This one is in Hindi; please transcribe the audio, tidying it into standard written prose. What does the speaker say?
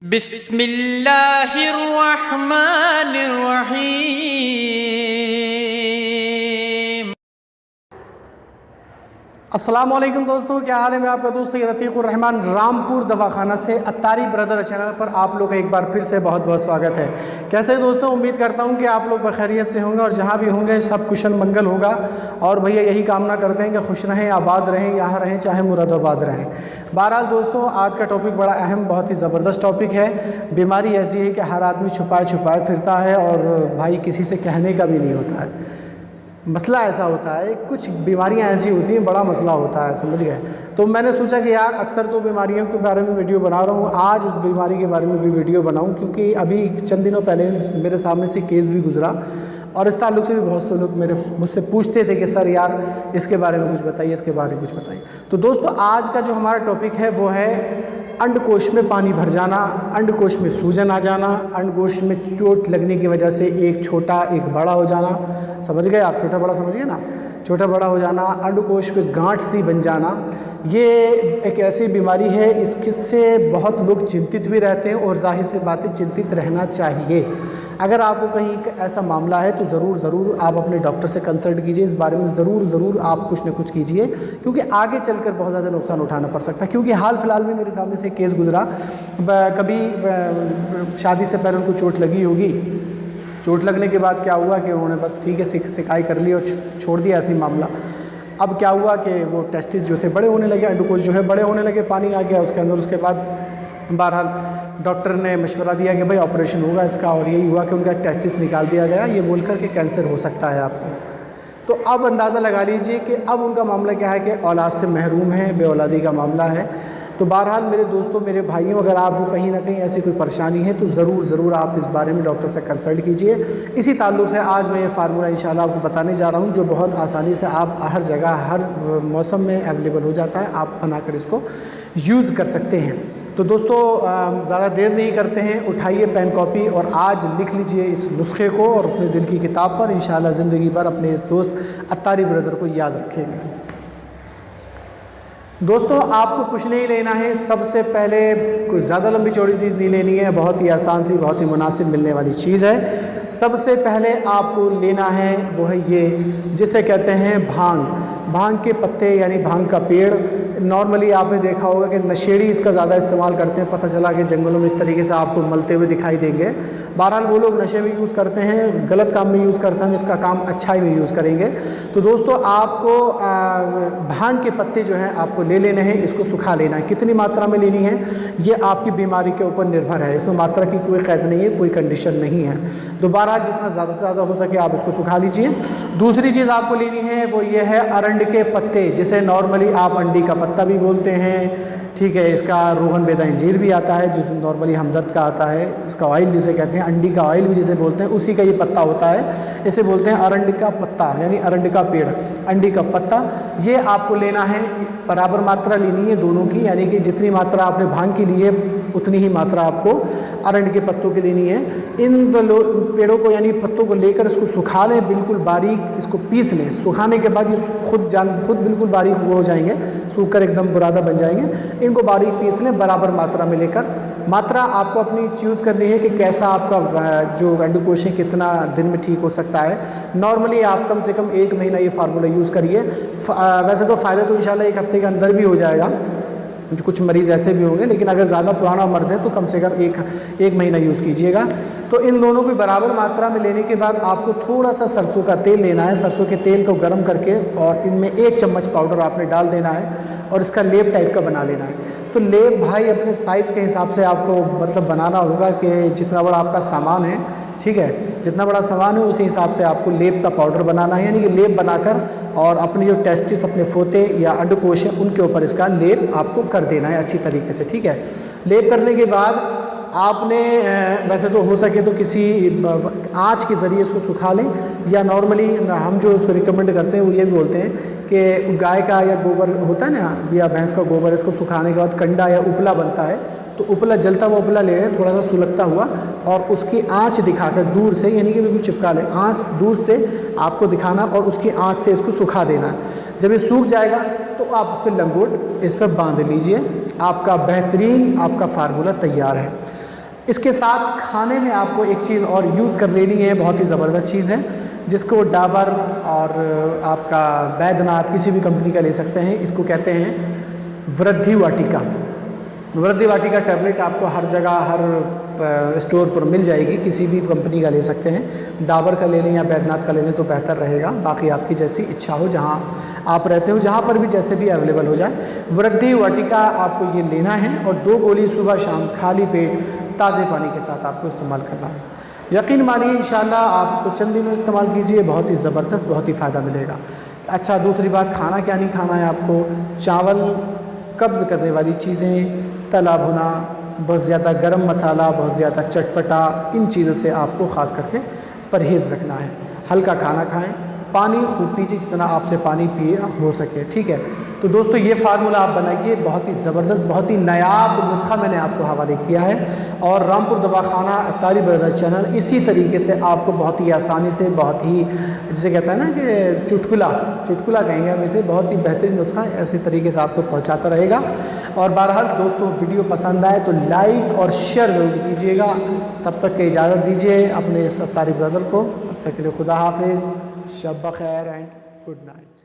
बिस्मिल्लाहिर्रहमानिर्रहीम। अस्सलाम वालेकुम दोस्तों, क्या हाल है। मैं आपका दोस्त सैयद अतीकुर रहमान रामपुर दवाखाना से अत्तारी ब्रदर चैनल पर आप लोग का एक बार फिर से बहुत बहुत स्वागत है। कैसे हैं दोस्तों, उम्मीद करता हूं कि आप लोग बखैरियत से होंगे और जहां भी होंगे सब कुशल मंगल होगा। और भैया यही कामना करते हैं कि खुश रहें, आबाद रहें, यहाँ रहें, चाहे मुरादाबाद रहें। बहरहाल दोस्तों, आज का टॉपिक बड़ा अहम, बहुत ही ज़बरदस्त टॉपिक है। बीमारी ऐसी है कि हर आदमी छुपाए छुपाए फिरता है और भाई किसी से कहने का भी नहीं होता है। मसला ऐसा होता है, कुछ बीमारियां ऐसी होती हैं, बड़ा मसला होता है, समझ गए। तो मैंने सोचा कि यार अक्सर तो बीमारियों के बारे में वीडियो बना रहा हूँ, आज इस बीमारी के बारे में भी वीडियो बनाऊँ, क्योंकि अभी चंद दिनों पहले मेरे सामने से केस भी गुजरा और इस ताल्लुक़ से भी बहुत से लोग मुझसे पूछते थे कि सर यार इसके बारे में कुछ बताइए, इसके बारे में कुछ बताइए। तो दोस्तों, आज का जो हमारा टॉपिक है वो है अंडकोश में पानी भर जाना, अंडकोश में सूजन आ जाना, अंडकोश में चोट लगने की वजह से एक छोटा एक बड़ा हो जाना। समझ गए आप, छोटा बड़ा समझ गए ना, छोटा बड़ा हो जाना, अंडकोश पे गांठ सी बन जाना। ये एक ऐसी बीमारी है, इससे बहुत लोग चिंतित भी रहते हैं और जाहिर सी बात है चिंतित रहना चाहिए। अगर आपको कहीं ऐसा मामला है तो ज़रूर आप अपने डॉक्टर से कंसल्ट कीजिए, इस बारे में ज़रूर आप कुछ न कुछ कीजिए, क्योंकि आगे चलकर बहुत ज़्यादा नुकसान उठाना पड़ सकता है। क्योंकि हाल फिलहाल में मेरे सामने से केस गुजरा, कभी शादी से पहले उनको चोट लगी होगी, चोट लगने के बाद क्या हुआ कि उन्होंने बस ठीक है सिकाई कर ली और छोड़ दिया ऐसी मामला। अब क्या हुआ कि वो टेस्टिस जो थे बड़े होने लगे, अंडकोश जो है बड़े होने लगे, पानी आ गया उसके अंदर। उसके बाद बहरहाल डॉक्टर ने मशवरा दिया कि भाई ऑपरेशन होगा इसका, और यही हुआ कि उनका टेस्टिस निकाल दिया गया, ये बोलकर के कैंसर हो सकता है आपको। तो अब अंदाज़ा लगा लीजिए कि अब उनका मामला क्या है कि औलाद से महरूम है, बेऔलादी का मामला है। तो बहरहाल मेरे दोस्तों, मेरे भाइयों, अगर आपको कहीं ना कहीं ऐसी कोई परेशानी है तो ज़रूर आप इस बारे में डॉक्टर से कंसल्ट कीजिए। इसी ताल्लुक़ से आज मैं ये फार्मूला इंशाल्लाह आपको बताने जा रहा हूँ, जो बहुत आसानी से आप हर जगह हर मौसम में अवेलेबल हो जाता है, आप बनाकर इसको यूज़ कर सकते हैं। तो दोस्तों, ज़्यादा देर नहीं करते हैं, उठाइए पेन कॉपी और आज लिख लीजिए इस नुस्खे को और अपने दिल की किताब पर इंशाल्लाह ज़िंदगी भर अपने इस दोस्त अत्तारी ब्रदर को याद रखेंगे। दोस्तों, आपको कुछ नहीं लेना है, सबसे पहले कोई ज़्यादा लंबी चौड़ी चीज़ नहीं लेनी है, बहुत ही आसान सी, बहुत ही मुनासिब मिलने वाली चीज़ है। सबसे पहले आपको लेना है वो है ये, जिसे कहते हैं भांग के पत्ते, यानी भांग का पेड़। नॉर्मली आपने देखा होगा कि नशेड़ी इसका ज़्यादा इस्तेमाल करते हैं, पता चला कि जंगलों में इस तरीके से आपको मलते हुए दिखाई देंगे। बहरहाल वो लोग नशे में यूज़ करते हैं, गलत काम में यूज़ करते हैं, इसका काम अच्छाई में यूज़ करेंगे। तो दोस्तों, आपको भांग के पत्ते जो हैं आपको ले लेने हैं, इसको सुखा लेना है। कितनी मात्रा में लेनी है ये आपकी बीमारी के ऊपर निर्भर है, इसमें मात्रा की कोई कैद नहीं है, कोई कंडीशन नहीं है। दोबारा जितना ज़्यादा से ज़्यादा हो सके आप इसको सुखा लीजिए। दूसरी चीज़ आपको लेनी है वो ये है अरंड के पत्ते, जिसे नॉर्मली आप अंडी का पत्ता भी बोलते हैं, ठीक है। इसका रोहन बेदा इंजीर भी आता है, जिसमें नॉर्मली हमदर्द का आता है। इसका ऑयल जिसे कहते हैं, अंडी का ऑयल भी जिसे बोलते हैं, उसी का ये पत्ता होता है। इसे बोलते हैं अरंड का पत्ता, यानी अरंड का पेड़, अंडी का पत्ता। ये आपको लेना है, बराबर मात्रा लेनी है दोनों की, यानी कि जितनी मात्रा आपने भांग की ली है उतनी ही मात्रा आपको अरंड के पत्तों की लेनी है। इन पेड़ों को यानी पत्तों को लेकर इसको सुखा लें, बिल्कुल बारीक इसको पीस लें। सुखाने के बाद ये खुद बिल्कुल बारीक हो जाएंगे, सूख कर एकदम बुरादा बन जाएंगे। इनको बारीक पीस लें बराबर मात्रा में लेकर। मात्रा आपको अपनी चूज़ करनी है कि कैसा आपका जो अंडकोश है कितना दिन में ठीक हो सकता है। नॉर्मली आप कम से कम 1 महीना ये फार्मूला यूज़ करिए। वैसे तो फ़ायदा तो इंशाल्लाह 1 हफ्ते के अंदर भी हो जाएगा, कुछ मरीज़ ऐसे भी होंगे, लेकिन अगर ज़्यादा पुराना मर्ज़ है तो कम से कम एक महीना यूज़ कीजिएगा। तो इन दोनों को बराबर मात्रा में लेने के बाद आपको थोड़ा सा सरसों का तेल लेना है। सरसों के तेल को गर्म करके और इनमें 1 चम्मच पाउडर आपने डाल देना है और इसका लेप टाइप का बना लेना है। तो लेप भाई अपने साइज़ के हिसाब से आपको मतलब बनाना होगा कि जितना बड़ा आपका सामान है, ठीक है, जितना बड़ा सामान है उसी हिसाब से आपको लेप का पाउडर बनाना है। यानी कि लेप बनाकर और अपने जो टेस्टिस, अपने फोते या अंडकोश है उनके ऊपर इसका लेप आपको कर देना है अच्छी तरीके से, ठीक है। लेप करने के बाद आपने वैसे तो हो सके तो किसी आँच के ज़रिए इसको सुखा लें, या नॉर्मली हम जो उसको रिकमेंड करते हैं वो ये भी बोलते हैं कि गाय का या गोबर होता है ना, या भैंस का गोबर, इसको सुखाने के बाद कंडा या उपला बनता है, तो उपला, जलता हुआ उपला ले लें, थोड़ा सा सुलगता हुआ, और उसकी आँच दिखाकर दूर से, यानी कि बिल्कुल चिपका लें, आँच दूर से आपको दिखाना और उसकी आँच से इसको सुखा देना। जब ये सूख जाएगा तो आप फिर लंगोट इस पर बांध लीजिए, आपका बेहतरीन आपका फार्मूला तैयार है। इसके साथ खाने में आपको एक चीज़ और यूज़ कर लेनी है, बहुत ही ज़बरदस्त चीज़ है, जिसको डाबर और आपका बैद्यनाथ किसी भी कंपनी का ले सकते हैं। इसको कहते हैं वृद्धि वाटिका। वृद्धि वाटिका टैबलेट आपको हर जगह, हर स्टोर पर मिल जाएगी, किसी भी कंपनी का ले सकते हैं। डाबर का ले लें या बैद्यनाथ का ले लें तो बेहतर रहेगा, बाकी आपकी जैसी इच्छा हो, जहाँ आप रहते हो जहाँ पर भी जैसे भी अवेलेबल हो जाए। वृद्धि वाटिका आपको ये लेना है और 2 गोली सुबह शाम खाली पेट ताज़े पानी के साथ आपको इस्तेमाल करना है। यकीन मानिए इंशाल्लाह आप इसको चंद दिनों इस्तेमाल कीजिए, बहुत ही ज़बरदस्त, बहुत ही फ़ायदा मिलेगा। अच्छा, दूसरी बात, खाना क्या नहीं खाना है आपको। चावल, कब्ज़ करने वाली चीज़ें, तला भुना, बहुत ज़्यादा गरम मसाला, बहुत ज़्यादा चटपटा, इन चीज़ों से आपको ख़ास करके परहेज़ रखना है। हल्का खाना खाएं, पानी खूब पीजिए, जितना आपसे पानी पिए हो सके, ठीक है। तो दोस्तों ये फार्मूला आप बनाइए, बहुत ही ज़बरदस्त, बहुत ही नायाब नुस्खा मैंने आपको हवाले किया है। और रामपुर दवाखाना अत्तारी ब्रदर चैनल इसी तरीके से आपको बहुत ही आसानी से, बहुत ही जिसे कहते हैं ना कि चुटकुला कहेंगे हम इसे, बहुत ही बेहतरीन नुस्खा ऐसी तरीके से आपको पहुंचाता रहेगा। और बहरहाल दोस्तों, वीडियो पसंद आए तो लाइक और शेयर ज़रूर कीजिएगा। तब तक के इजाज़त दीजिए अपने इस अत्तारी ब्रदर को। तब तक के लिए खुदा हाफिज़, शब बखैर एंड गुड नाइट।